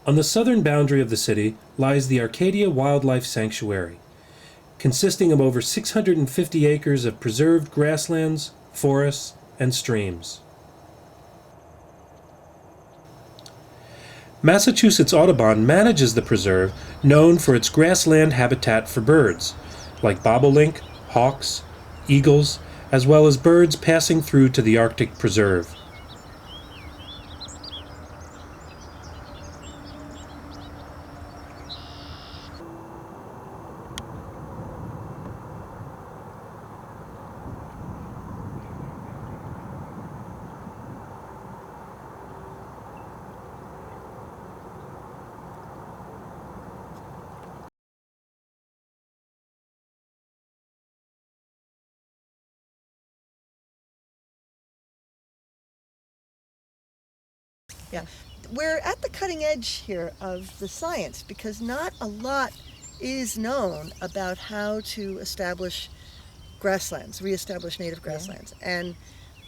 On the southern boundary of the city lies the Arcadia Wildlife Sanctuary, consisting of over 650 acres of preserved grasslands, forests, and streams. Massachusetts Audubon manages the preserve, known for its grassland habitat for birds, like bobolink, hawks, eagles, as well as birds passing through to the Arctic Preserve. Yeah, we're at the cutting edge here of the science because not a lot is known about how to establish grasslands, reestablish native grasslands. And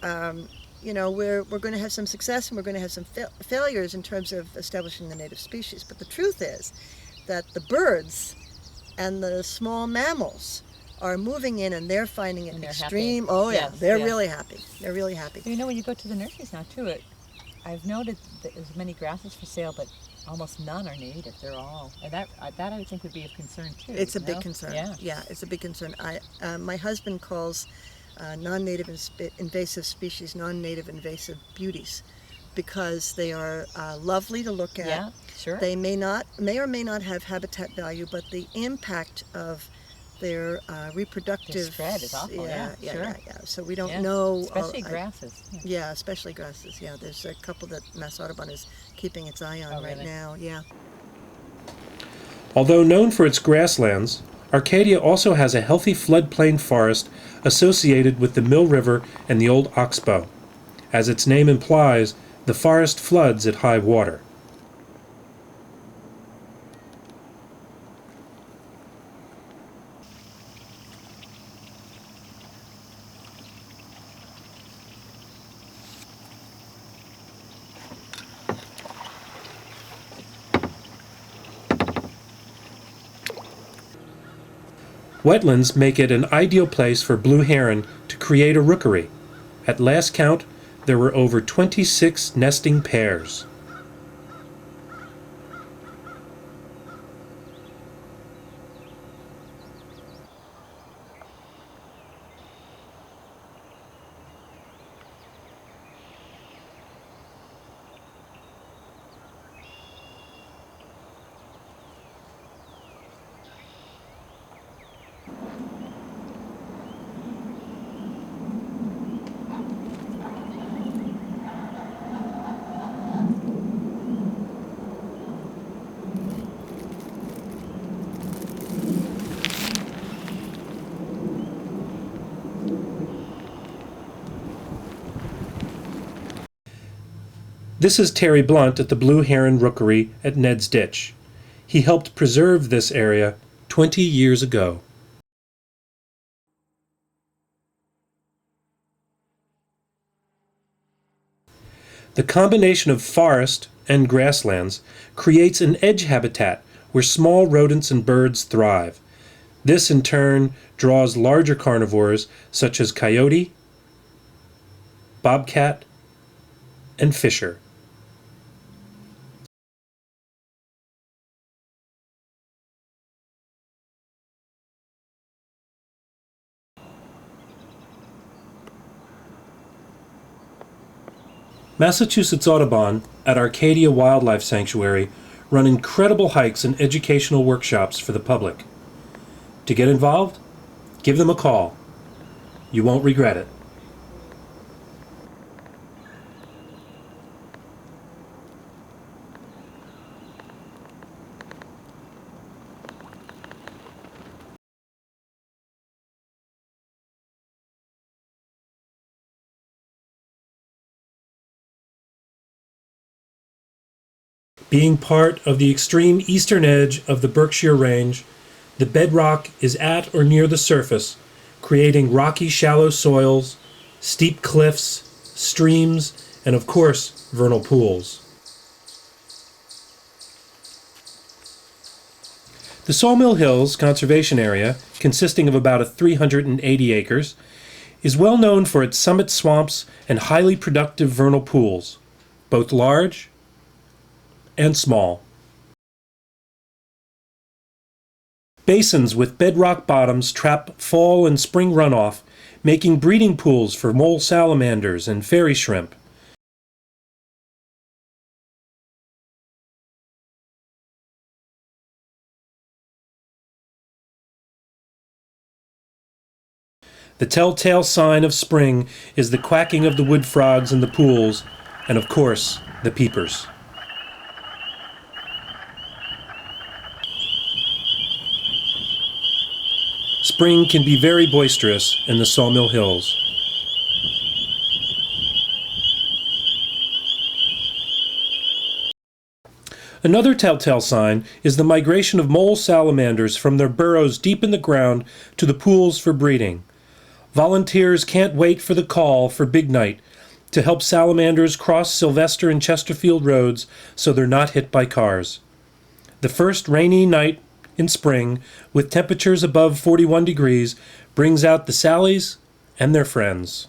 we're going to have some success and we're going to have some failures in terms of establishing the native species. But the truth is that the birds and the small mammals are moving in and they're finding it extreme. Happy. Oh yeah, yes, they're yes. really happy. They're really happy. You know, when you go to the nurseries now too, I've noted that there's many grasses for sale, but almost none are native. They're all, and that I think would be of concern too. It's a big concern. Yeah, it's a big concern. My husband calls non-native invasive species non-native invasive beauties because they are lovely to look at. Yeah, sure. They may or may not have habitat value, but the impact of their reproductive Their spread is awful. Yeah. So we don't know. Especially grasses. Yeah, especially grasses. Yeah, there's a couple that Mass Audubon is keeping its eye on right now. Yeah. Although known for its grasslands, Arcadia also has a healthy floodplain forest associated with the Mill River and the Old Oxbow. As its name implies, the forest floods at high water. Wetlands make it an ideal place for blue heron to create a rookery. At last count, there were over 26 nesting pairs. This is Terry Blunt at the Blue Heron Rookery at Ned's Ditch. He helped preserve this area 20 years ago. The combination of forest and grasslands creates an edge habitat where small rodents and birds thrive. This in turn draws larger carnivores such as coyote, bobcat, and fisher. Massachusetts Audubon at Arcadia Wildlife Sanctuary run incredible hikes and educational workshops for the public. To get involved, give them a call. You won't regret it. Being part of the extreme eastern edge of the Berkshire Range, the bedrock is at or near the surface, creating rocky shallow soils, steep cliffs, streams, and of course, vernal pools. The Sawmill Hills Conservation Area, consisting of about 380 acres, is well known for its summit swamps and highly productive vernal pools, both large and small. Basins with bedrock bottoms trap fall and spring runoff, making breeding pools for mole salamanders and fairy shrimp. The telltale sign of spring is the quacking of the wood frogs in the pools, and of course, the peepers. Spring can be very boisterous in the Sawmill Hills. Another telltale sign is the migration of mole salamanders from their burrows deep in the ground to the pools for breeding. Volunteers can't wait for the call for Big Night to help salamanders cross Sylvester and Chesterfield roads so they're not hit by cars. The first rainy night in spring, with temperatures above 41 degrees, brings out the Sallies and their friends.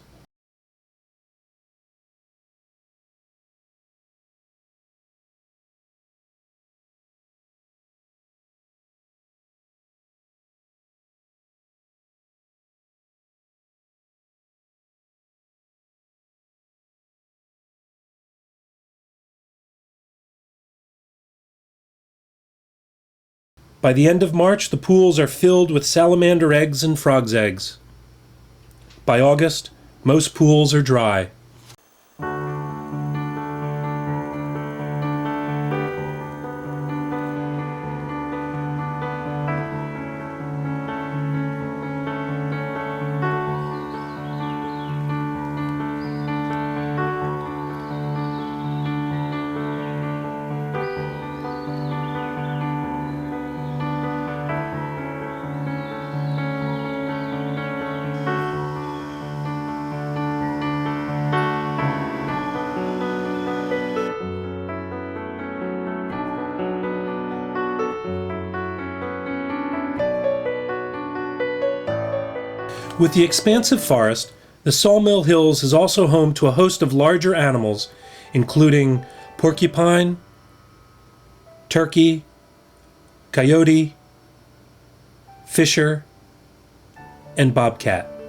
By the end of March, the pools are filled with salamander eggs and frogs' eggs. By August, most pools are dry. With the expansive forest, the Sawmill Hills is also home to a host of larger animals, including porcupine, turkey, coyote, fisher, and bobcat.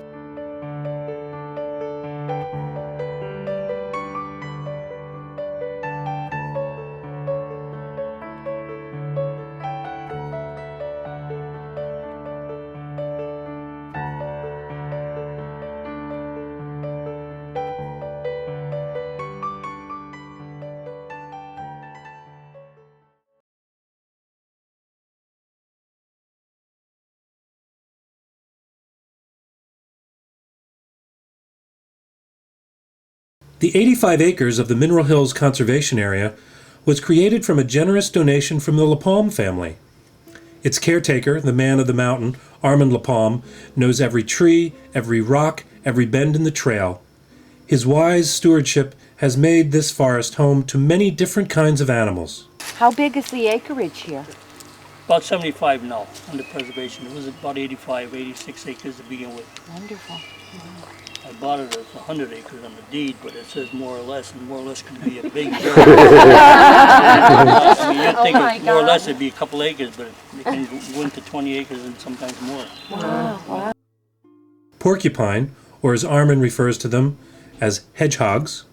The 85 acres of the Mineral Hills Conservation Area was created from a generous donation from the LaPalme family. Its caretaker, the man of the mountain, Armand LaPalme, knows every tree, every rock, every bend in the trail. His wise stewardship has made this forest home to many different kinds of animals. How big is the acreage here? About 75 now under preservation. It was about 85, 86 acres to begin with. Wonderful. I bought it as 100 acres on the deed, but it says more or less, and more or less could be a big area. I mean, you'd think more or less it'd be a couple acres, but it can go into 20 acres and sometimes more. Wow. Porcupine, or as Armand refers to them, as hedgehogs,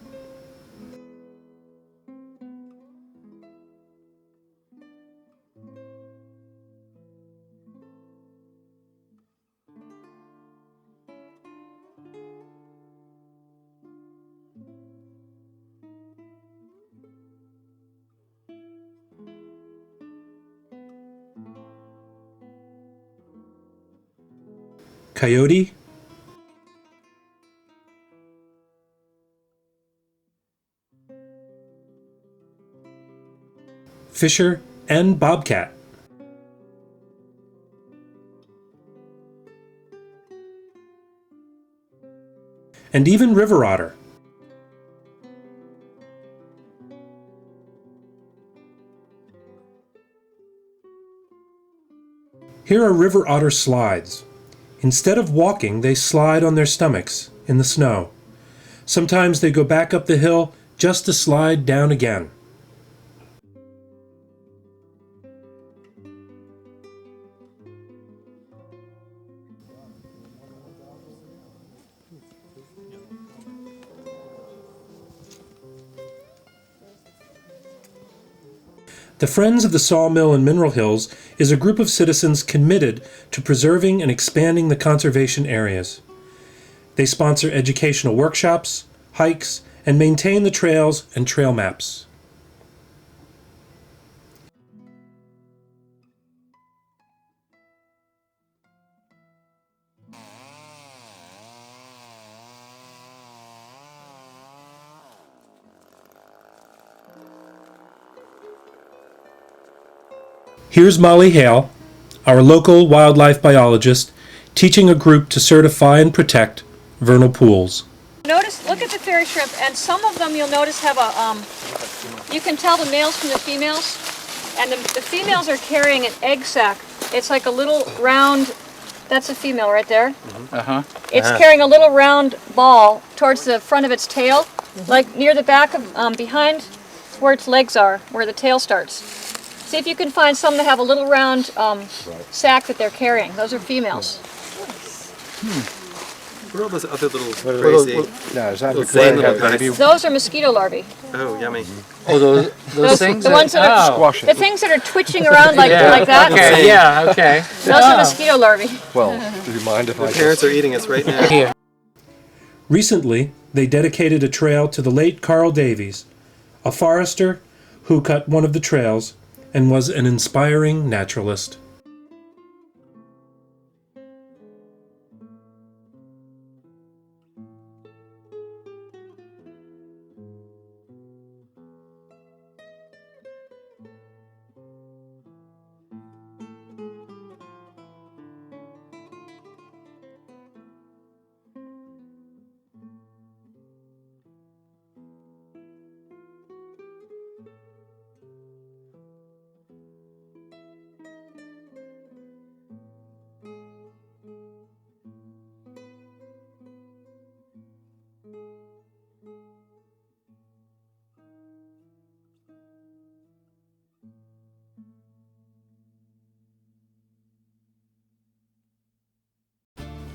coyote, fisher, and bobcat. And even river otter. Here are river otter slides. Instead of walking, they slide on their stomachs in the snow. Sometimes they go back up the hill just to slide down again. The Friends of the Sawmill and Mineral Hills is a group of citizens committed to preserving and expanding the conservation areas. They sponsor educational workshops, hikes, and maintain the trails and trail maps. Here's Molly Hale, our local wildlife biologist, teaching a group to certify and protect vernal pools. Notice, look at the fairy shrimp, and some of them you'll notice have a, you can tell the males from the females, and the females are carrying an egg sac. It's like a little round, that's a female right there. It's carrying a little round ball towards the front of its tail, like near the back of, behind where its legs are, where the tail starts. See if you can find some that have a little round sac that they're carrying. Those are females. What are all those other little crazy? No, is that little because they little have guys? baby? Those are mosquito larvae. Oh, yummy. Oh, those things? The ones that are Squash the it. things that are twitching around like that. Okay, yeah, okay. Those are mosquito larvae. Well, do you mind if I Parents are eating us right now. Here. Recently, they dedicated a trail to the late Carl Davies, a forester who cut one of the trails and was an inspiring naturalist.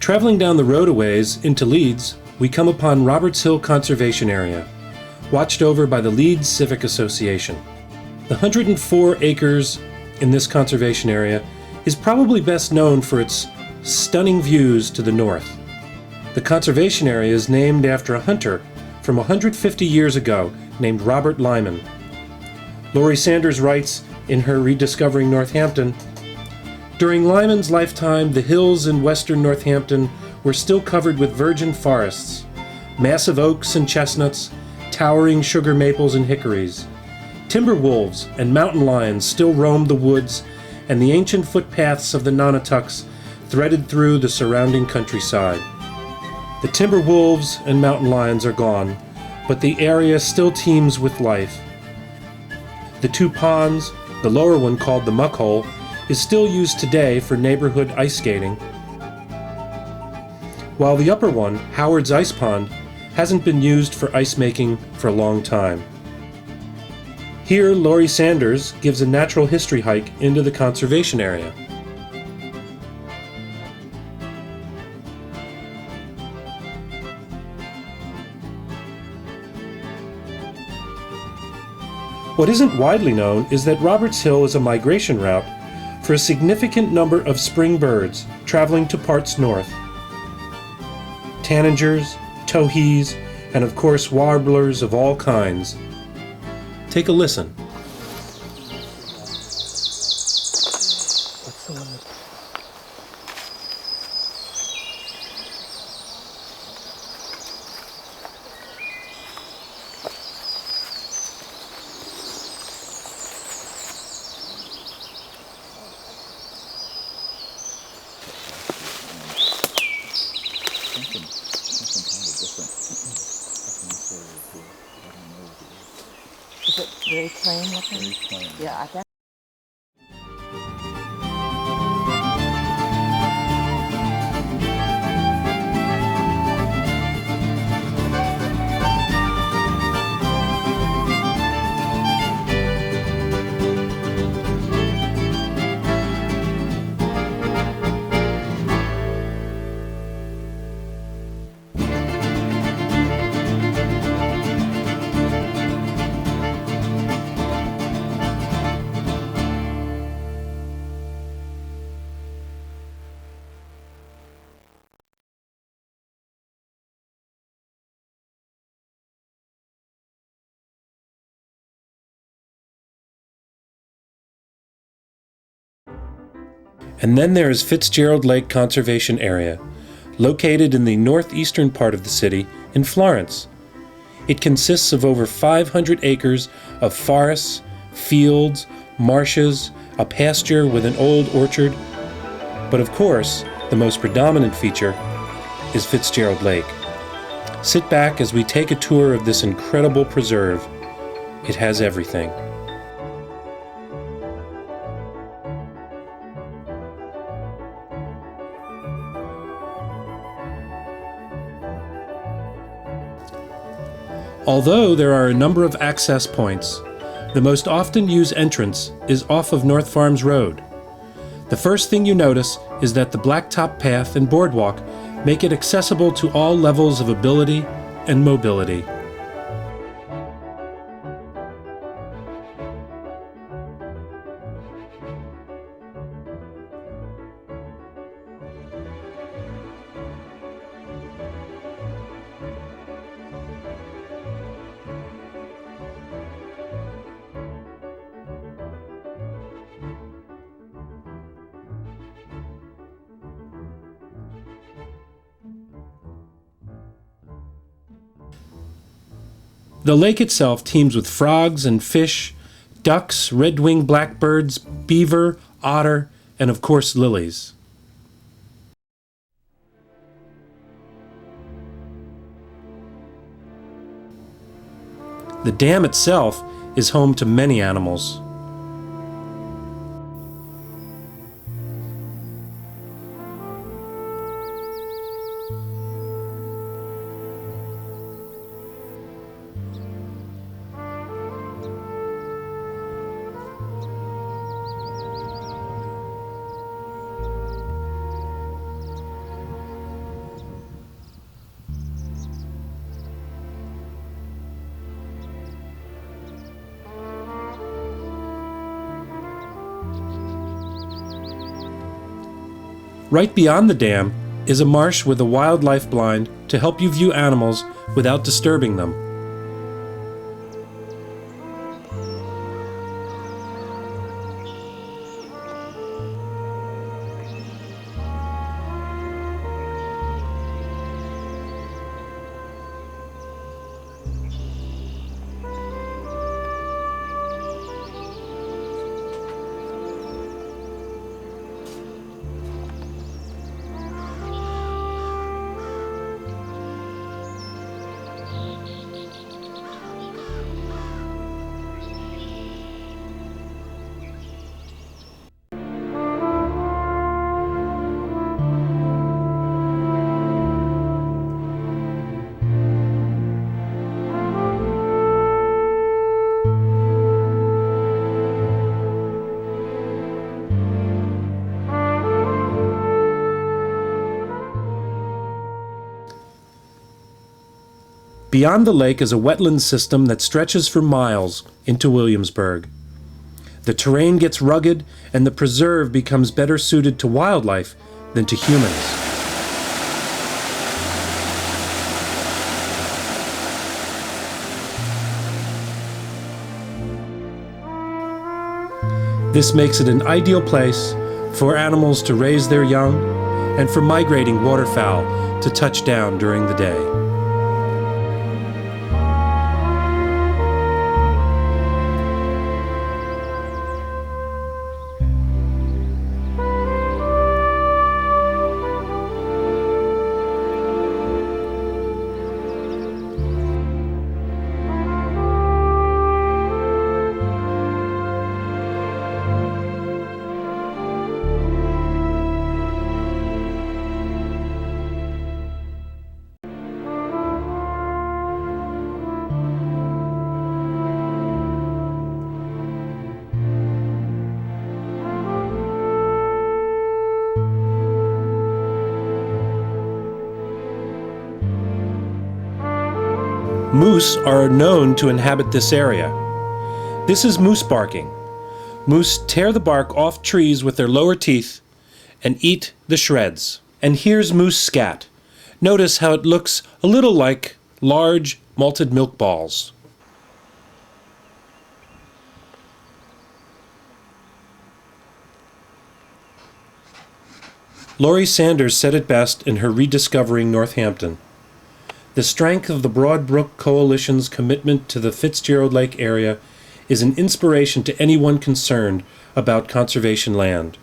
Traveling down the road a ways into Leeds, we come upon Roberts Hill Conservation Area, watched over by the Leeds Civic Association. The 104 acres in this conservation area is probably best known for its stunning views to the north. The conservation area is named after a hunter from 150 years ago named Robert Lyman. Laurie Sanders writes in her Rediscovering Northampton, "During Lyman's lifetime, the hills in western Northampton were still covered with virgin forests, massive oaks and chestnuts, towering sugar maples and hickories. Timber wolves and mountain lions still roamed the woods, and the ancient footpaths of the Nonotucks threaded through the surrounding countryside. The timber wolves and mountain lions are gone, but the area still teems with life. The two ponds, the lower one called the Muck Hole, is still used today for neighborhood ice skating, while the upper one, Howard's Ice Pond, hasn't been used for ice making for a long time." Here, Laurie Sanders gives a natural history hike into the conservation area. What isn't widely known is that Roberts Hill is a migration route for a significant number of spring birds traveling to parts north. Tanagers, towhees, and of course warblers of all kinds. Take a listen. Is it very plain looking? Yeah, I bet. And then there is Fitzgerald Lake Conservation Area, located in the northeastern part of the city in Florence. It consists of over 500 acres of forests, fields, marshes, a pasture with an old orchard. But of course, the most predominant feature is Fitzgerald Lake. Sit back as we take a tour of this incredible preserve. It has everything. Although there are a number of access points, the most often used entrance is off of North Farms Road. The first thing you notice is that the blacktop path and boardwalk make it accessible to all levels of ability and mobility. The lake itself teems with frogs and fish, ducks, red-winged blackbirds, beaver, otter, and of course lilies. The dam itself is home to many animals. Right beyond the dam is a marsh with a wildlife blind to help you view animals without disturbing them. Beyond the lake is a wetland system that stretches for miles into Williamsburg. The terrain gets rugged, and the preserve becomes better suited to wildlife than to humans. This makes it an ideal place for animals to raise their young and for migrating waterfowl to touch down during the day. Moose are known to inhabit this area. This is moose barking. Moose tear the bark off trees with their lower teeth and eat the shreds. And here's moose scat. Notice how it looks a little like large malted milk balls. Laurie Sanders said it best in her Rediscovering Northampton. The strength of the Broad Brook Coalition's commitment to the Fitzgerald Lake area is an inspiration to anyone concerned about conservation land.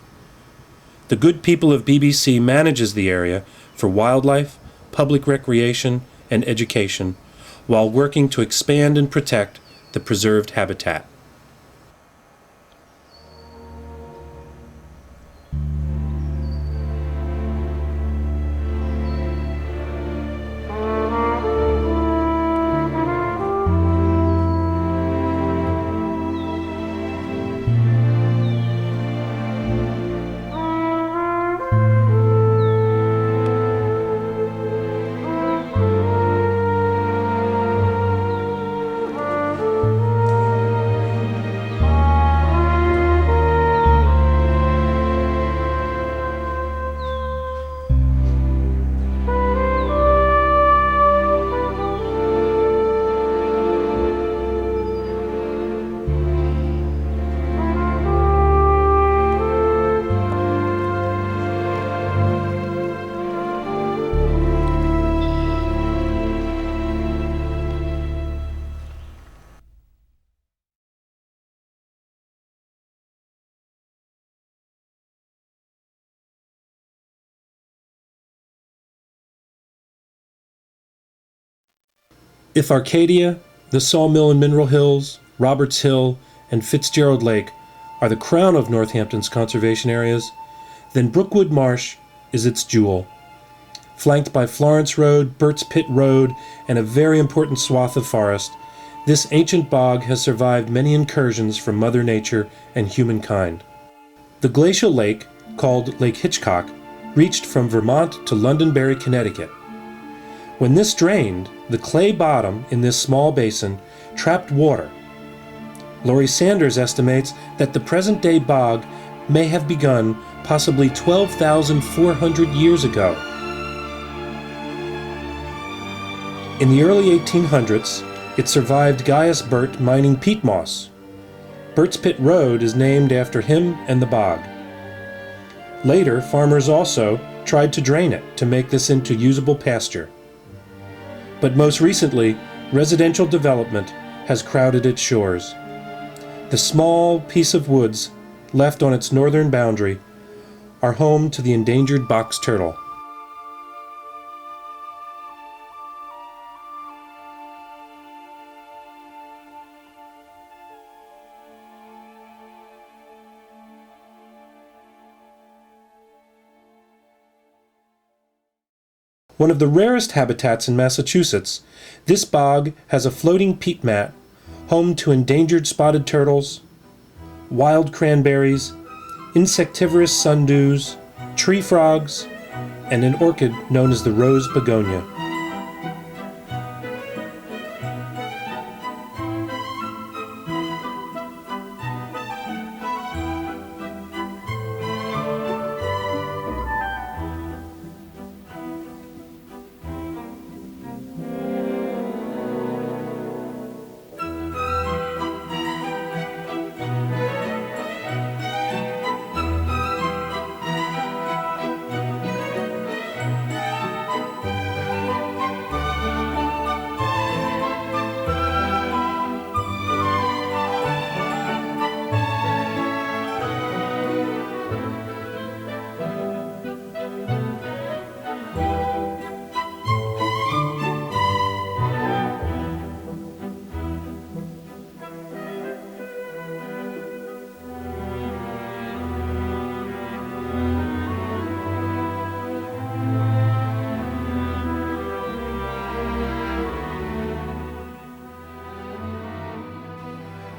The good people of BBC manages the area for wildlife, public recreation, and education, while working to expand and protect the preserved habitat. If Arcadia, the Sawmill and Mineral Hills, Roberts Hill, and Fitzgerald Lake are the crown of Northampton's conservation areas, then Brookwood Marsh is its jewel. Flanked by Florence Road, Burt's Pit Road, and a very important swath of forest, this ancient bog has survived many incursions from Mother Nature and humankind. The glacial lake, called Lake Hitchcock, reached from Vermont to Londonderry, Connecticut. When this drained, the clay bottom in this small basin trapped water. Laurie Sanders estimates that the present-day bog may have begun possibly 12,400 years ago. In the early 1800s, it survived Gaius Burt mining peat moss. Burt's Pit Road is named after him and the bog. Later, farmers also tried to drain it to make this into usable pasture. But most recently, residential development has crowded its shores. The small piece of woods left on its northern boundary are home to the endangered box turtle. One of the rarest habitats in Massachusetts, this bog has a floating peat mat, home to endangered spotted turtles, wild cranberries, insectivorous sundews, tree frogs, and an orchid known as the rose begonia.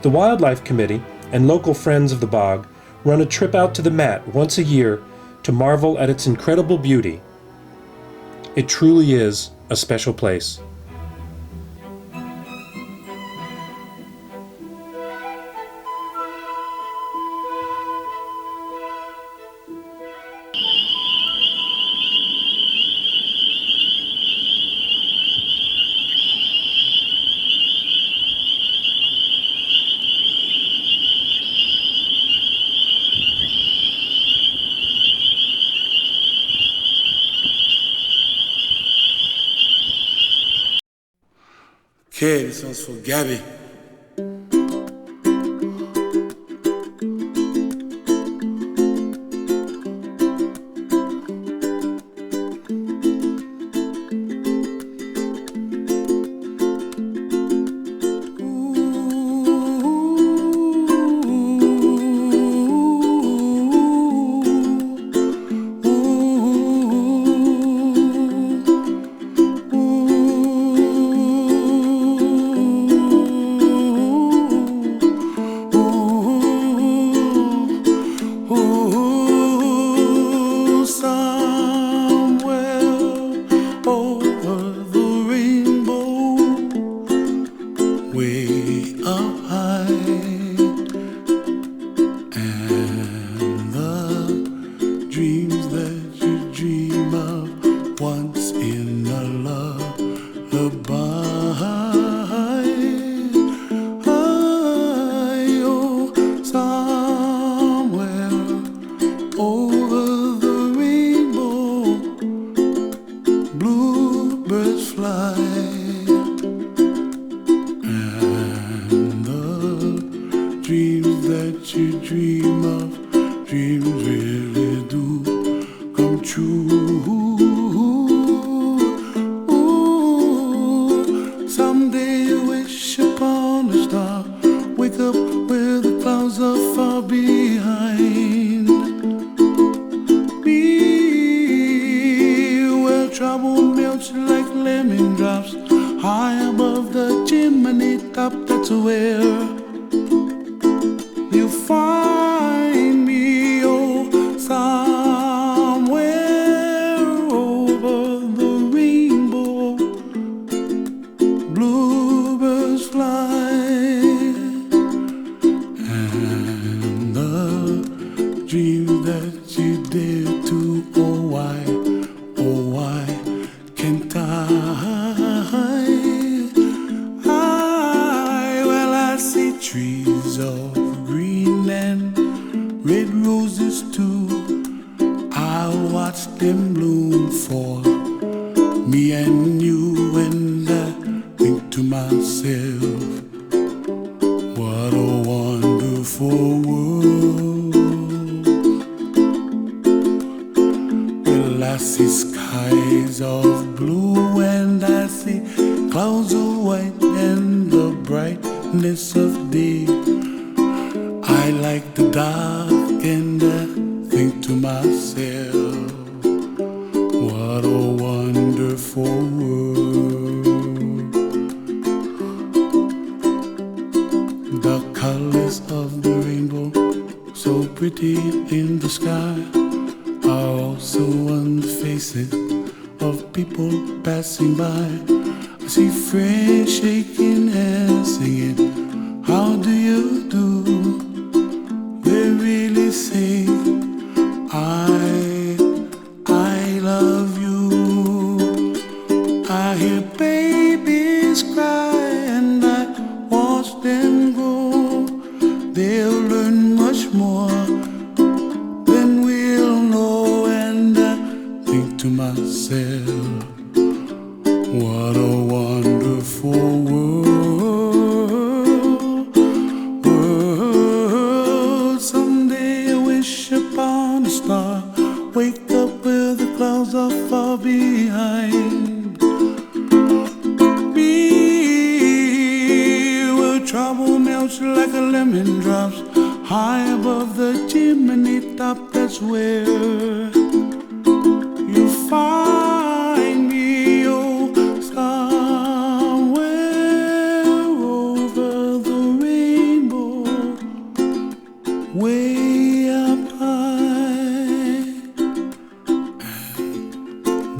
The Wildlife Committee and local friends of the bog run a trip out to the mat once a year to marvel at its incredible beauty. It truly is a special place. Okay, this one's for Gabby.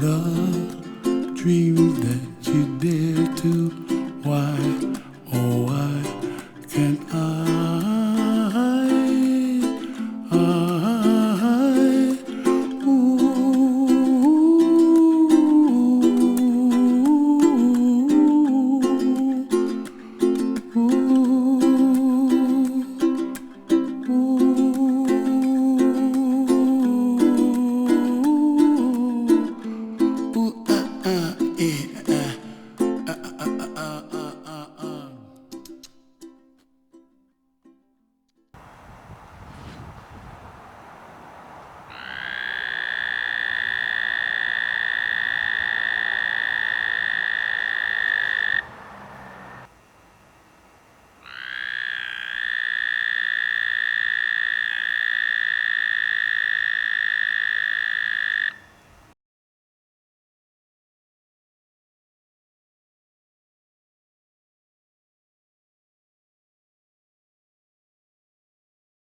The dreams that you dare to, why